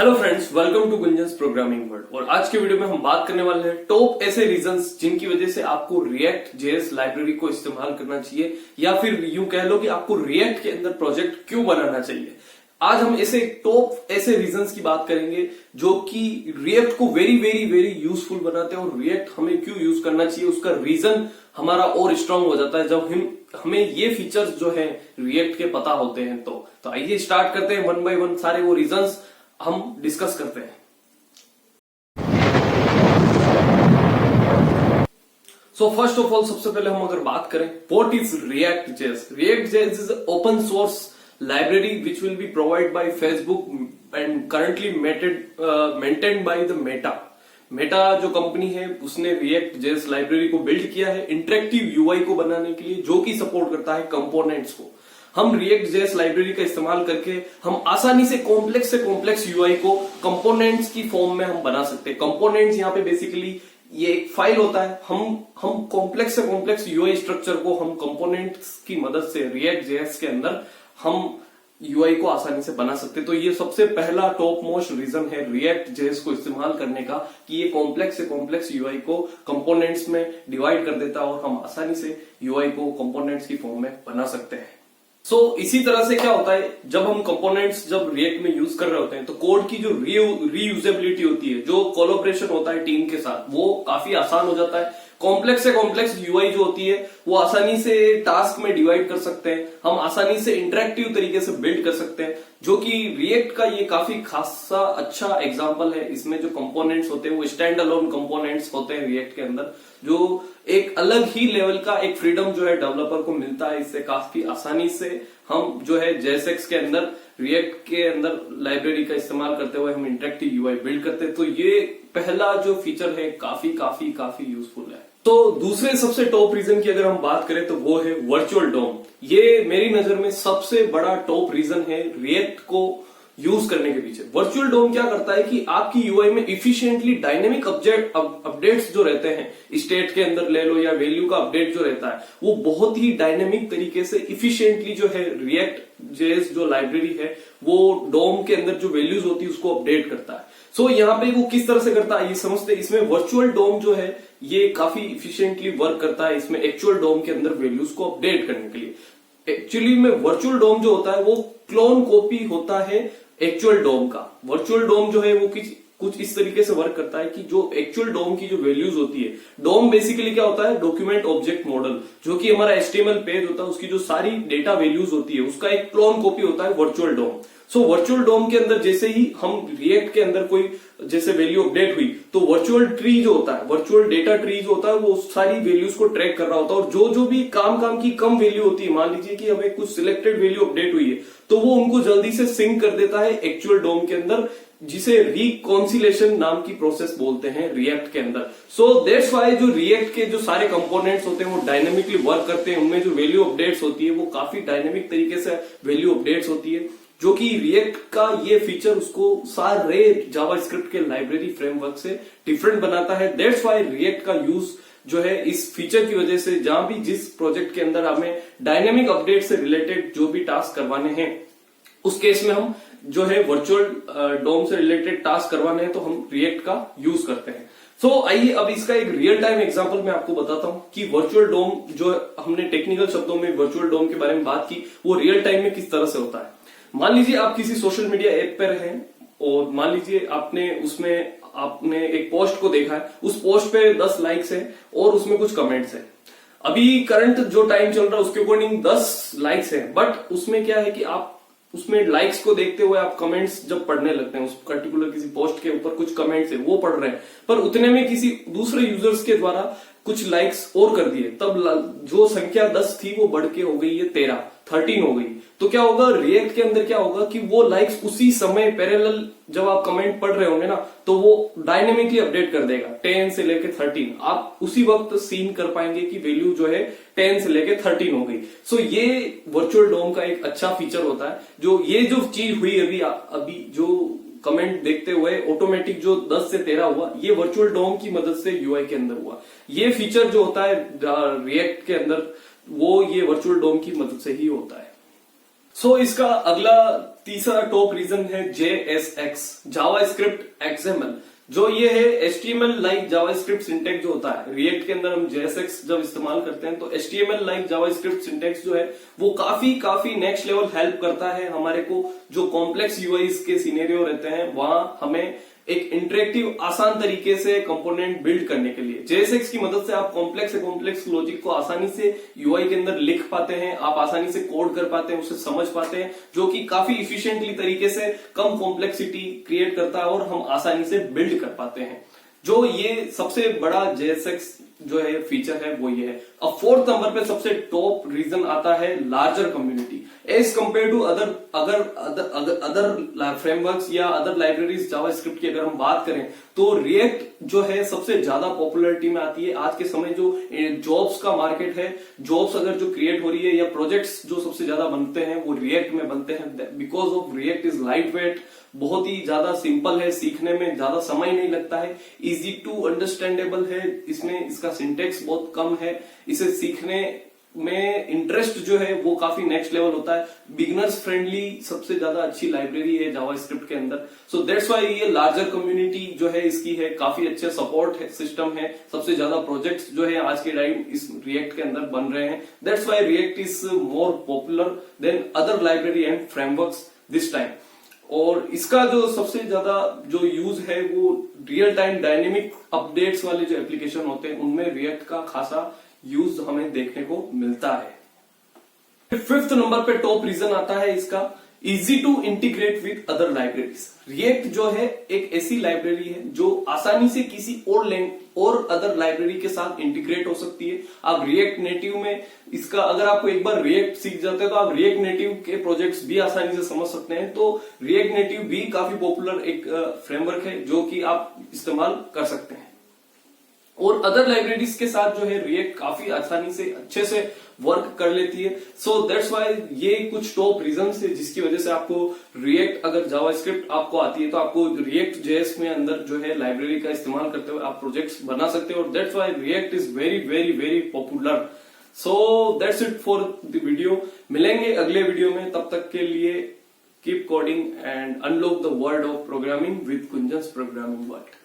Hello friends, welcome to Gunjan's programming world. और आज के वीडियो में हम बात करने वाले हैं टॉप ऐसे रीजंस जिनकी वजह से आपको रिएक्ट जेएस लाइब्रेरी को इस्तेमाल करना चाहिए, या फिर यूं कह लो कि आपको रिएक्ट के अंदर प्रोजेक्ट क्यों बनाना चाहिए। आज हम ऐसे टॉप ऐसे रीजंस की बात करेंगे जो कि रिएक्ट को वेरी वेरी वेरी यूजफुल बनाते हैं, और रिएक्ट हमें क्यों यूज करना चाहिए उसका रीजन हमारा और स्ट्रांग हो जाता है जब हमें ये फीचर्स जो है रिएक्ट के पता होते हैं। तो आइए स्टार्ट करते हैं, वन बाय वन सारे वो रीजंस हम डिस्कस करते हैं। सो फर्स्ट ऑफ ऑल, सबसे पहले हम अगर बात करें what is react JS. React JS is open source library which will be provide by Facebook and currently maintained by the Meta जो कंपनी है उसने रिएक्ट जेएस लाइब्रेरी को बिल्ड किया है इंटरेक्टिव यूआई को बनाने के लिए, जो कि सपोर्ट करता है कंपोनेंट्स को। हम रिएक्ट जेएस लाइब्रेरी का इस्तेमाल करके हम आसानी से कॉम्प्लेक्स यूआई को कंपोनेंट्स की फॉर्म में हम बना सकते हैं। कंपोनेंट्स यहाँ पे बेसिकली ये एक फाइल होता है। हम कॉम्प्लेक्स यूआई स्ट्रक्चर को हम कंपोनेंट्स की मदद से रिएक्ट जेएस के अंदर हम यूआई को आसानी से बना सकते हैं। तो ये सबसे पहला टॉप मोस्ट रीजन है रिएक्ट जेएस को इस्तेमाल करने का कि ये कॉम्प्लेक्स यूआई को कंपोनेंट्स में डिवाइड कर देता है और हम आसानी से यूआई को कंपोनेंट्स की फॉर्म में बना सकते हैं। इसी तरह से क्या होता है, जब हम कंपोनेंट्स जब रिएक्ट में यूज कर रहे होते हैं तो कोड की जो रीयूजेबिलिटी होती है, जो कोलैबोरेशन होता है टीम के साथ, वो काफी आसान हो जाता है। कॉम्प्लेक्स यूआई जो होती है वो आसानी से टास्क में डिवाइड कर सकते हैं, हम आसानी से इंटरेक्टिव तरीके से बिल्ड कर सकते हैं, जो कि रिएक्ट का ये काफी खासा अच्छा एग्जांपल है। इसमें जो कंपोनेंट्स होते हैं वो स्टैंड अलोन कंपोनेंट्स होते हैं रिएक्ट के अंदर, जो एक अलग ही लेवल का एक फ्रीडम जो है डेवलपर को मिलता है। इससे काफी आसानी से हम जो है जेएसएक्स के अंदर रिएक्ट के अंदर लाइब्रेरी का इस्तेमाल करते हुए हम इंटरेक्टिव यूआई बिल्ड करते हैं। तो ये पहला जो फीचर है काफी यूजफुल है। तो दूसरे सबसे टॉप रीजन की अगर हम बात करें तो वो है वर्चुअल डोम। ये मेरी नजर में सबसे बड़ा टॉप रीजन है रिएक्ट को यूज करने के पीछे। वर्चुअल डोम क्या करता है कि आपकी यूआई में इफिशिएंटली डायनेमिक अपडेट्स जो रहते हैं, स्टेट के अंदर ले लो या वैल्यू का अपडेट जो रहता है, वो बहुत ही डायनेमिक तरीके से इफिशिएंटली जो है रिएक्ट जेएस जो लाइब्रेरी है वो डोम के अंदर जो वैल्यूज होती है उसको अपडेट करता है। यहाँ पे वो किस तरह से करता है ये समझते हैं। इसमें वर्चुअल डोम जो है ये काफी इफिशिएंटली वर्क करता है इसमें एक्चुअल डोम के अंदर वैल्यूज को अपडेट करने के लिए। एक्चुअली में वर्चुअल डोम जो होता है वो क्लोन कॉपी होता है एक्चुअल डोम का। वर्चुअल डोम जो है वो कुछ इस तरीके से वर्क करता है कि जो एक्चुअल डोम की जो वैल्यूज होती है, डोम बेसिकली क्या होता है, डॉक्यूमेंट ऑब्जेक्ट मॉडल, जो कि हमारा एचटीएमएल पेज होता है, उसकी जो सारी डेटा वैल्यूज होती है उसका एक क्लोन कॉपी होता है वर्चुअल डोम। वर्चुअल डोम के अंदर जैसे ही हम रिएक्ट के अंदर कोई जैसे वैल्यू अपडेट हुई तो वर्चुअल ट्री जो होता है, वर्चुअल डेटा ट्री जो होता है, वो सारी वैल्यूज को ट्रैक कर रहा होता है। और जो भी काम की कम वैल्यू होती है, मान लीजिए कि हमें कुछ सिलेक्टेड वैल्यू अपडेट हुई है, तो वो उनको जल्दी से सिंक कर देता है एक्चुअल डोम के अंदर, जिसे रिकॉन्सिलेशन नाम की प्रोसेस बोलते हैं रिएक्ट के अंदर। दैट्स वाई जो रिएक्ट के जो सारे कंपोनेंट्स होते हैं वो डायनेमिकली वर्क करते हैं। उनमें जो वैल्यू अपडेट्स होती है वो काफी डायनेमिक तरीके से वैल्यू अपडेट्स होती है, जो कि रिएक्ट का ये फीचर उसको सारे जावास्क्रिप्ट के लाइब्रेरी फ्रेमवर्क से डिफरेंट बनाता है। दैट्स वाई रिएक्ट का यूज जो है इस फीचर की वजह से, जहां भी जिस प्रोजेक्ट के अंदर हमें डायनेमिक अपडेट से रिलेटेड जो भी टास्क करवाने हैं, उस केस में हम जो है वर्चुअल डोम से रिलेटेड टास्क करवाने हैं तो हम रिएक्ट का यूज करते हैं। आइए अब इसका एक रियल टाइम एग्जांपल मैं आपको बताता हूं कि वर्चुअल डोम जो हमने टेक्निकल शब्दों में वर्चुअल डोम के बारे में बात की, वो रियल टाइम में किस तरह से होता है। मान लीजिए आप किसी सोशल मीडिया ऐप पर हैं और मान लीजिए आपने एक पोस्ट को देखा है, उस पोस्ट पे 10 लाइक्स है और उसमें कुछ कमेंट्स है। अभी करंट जो टाइम चल रहा है उसके अकॉर्डिंग 10 लाइक्स है, बट उसमें क्या है कि आप उसमें लाइक्स को देखते हुए आप कमेंट्स जब पढ़ने लगते हैं, उस पर्टिकुलर किसी पोस्ट के ऊपर कुछ कमेंट्स है वो पढ़ रहे हैं, पर उतने में किसी दूसरे यूजर्स के द्वारा कुछ लाइक्स और कर दिए, तब जो संख्या 10 थी वो बढ़ के हो गई है 13 हो गई। तो क्या होगा, रिएक्ट के अंदर क्या होगा कि वो लाइक्स उसी समय पैरेलल जब आप कमेंट पढ़ रहे होंगे ना, तो वो डायनेमिकली अपडेट कर देगा 10 से लेके 13। आप उसी वक्त सीन कर पाएंगे कि वैल्यू जो है 10 से लेके 13 हो गई। ये वर्चुअल डोम का एक अच्छा फीचर होता है। ये जो चीज हुई अभी जो कमेंट देखते हुए ऑटोमेटिक जो 10 से 13 हुआ, ये वर्चुअल डोम की मदद से यूआई के अंदर हुआ। ये फीचर जो होता है रिएक्ट के अंदर, वो ये वर्चुअल डोम की मदद से ही होता है। इसका अगला तीसरा टॉप रीजन है JSX, जावास्क्रिप्ट XML। जो ये है HTML लाइक जावास्क्रिप्ट सिंटेक्स जो होता है, रिएक्ट के अंदर हम JSX जब इस्तेमाल करते हैं तो HTML लाइक जावास्क्रिप्ट सिंटेक्स जो है वो काफी नेक्स्ट लेवल हेल्प करता है हमारे को। जो कॉम्प्लेक्स यूआईज के सिनेरियो रहते हैं वहां हमें एक इंटरेक्टिव आसान तरीके से कंपोनेंट बिल्ड करने के लिए JSX की मदद से आप कॉम्प्लेक्स से कॉम्प्लेक्स लॉजिक को आसानी से यूआई के अंदर लिख पाते हैं, आप आसानी से कोड कर पाते हैं, उसे समझ पाते हैं, जो कि काफी इफिशिएंटली तरीके से कम कॉम्प्लेक्सिटी क्रिएट करता है और हम आसानी से बिल्ड कर पाते हैं। जो ये सबसे बड़ा JSX जो है फीचर है वो ये है। अब फोर्थ नंबर पे सबसे टॉप रीजन आता है larger community as compare to other frameworks या अदर लाइब्रेरीज जावास्क्रिप्ट की अगर हम बात करें तो रिएक्ट जो है सबसे ज्यादा पॉपुलरिटी में आती है। आज के समय जो जॉब्स का मार्केट है, जॉब्स अगर जो क्रिएट हो रही है या प्रोजेक्ट्स जो सबसे ज्यादा बनते हैं वो रिएक्ट में बनते हैं। Because of react is light weight, बहुत ही ज्यादा सिंपल है, सीखने में ज्यादा समय नहीं लगता है, इजी टू अंडरस्टैंडेबल है, इसमें इसका सिंटेक्स बहुत कम है, इसे सीखने में इंटरेस्ट जो है वो काफी नेक्स्ट लेवल होता है। बिगिनर्स फ्रेंडली सबसे ज्यादा अच्छी लाइब्रेरी है जावास्क्रिप्ट के अंदर। सो दैट्स व्हाई ये लार्जर कम्युनिटी जो है इसकी है, काफी अच्छे सपोर्ट है, सिस्टम है, सबसे ज्यादा प्रोजेक्ट्स जो है आज के टाइम इस रिएक्ट के अंदर बन रहे हैं। That's why React is more popular than other library and frameworks this time. और इसका जो सबसे ज्यादा जो यूज है वो रियल टाइम डायनेमिक अपडेट्स वाले जो एप्लीकेशन होते हैं उनमें रिएक्ट का खासा यूज हमें देखने को मिलता है। फिफ्थ नंबर पे टॉप रीजन आता है इसका easy to integrate with other libraries. React जो है एक ऐसी लाइब्रेरी है जो आसानी से किसी और अदर लाइब्रेरी के साथ इंटीग्रेट हो सकती है। आप रिएक्ट नेटिव में इसका अगर आपको एक बार रिएक्ट सीख जाते हैं तो आप रिएक्ट नेटिव के प्रोजेक्ट्स भी आसानी से समझ सकते हैं। तो रिएक्ट नेटिव भी काफी पॉपुलर एक फ्रेमवर्क है जो कि आप इस्तेमाल कर सकते हैं। और अदर लाइब्रेरीज के साथ जो है रिएक्ट काफी आसानी से अच्छे से वर्क कर लेती है। सो दैट्स व्हाई ये कुछ टॉप रीजंस है जिसकी वजह से आपको रिएक्ट, अगर जावास्क्रिप्ट आपको आती है तो आपको रिएक्ट जेएस में अंदर जो है लाइब्रेरी का इस्तेमाल करते हुए आप प्रोजेक्ट्स बना सकते हो। और that's why React is very very very popular. So that's it for the video. मिलेंगे अगले वीडियो में, तब तक के लिए keep coding and unlock the world of programming with Gunjan's programming world.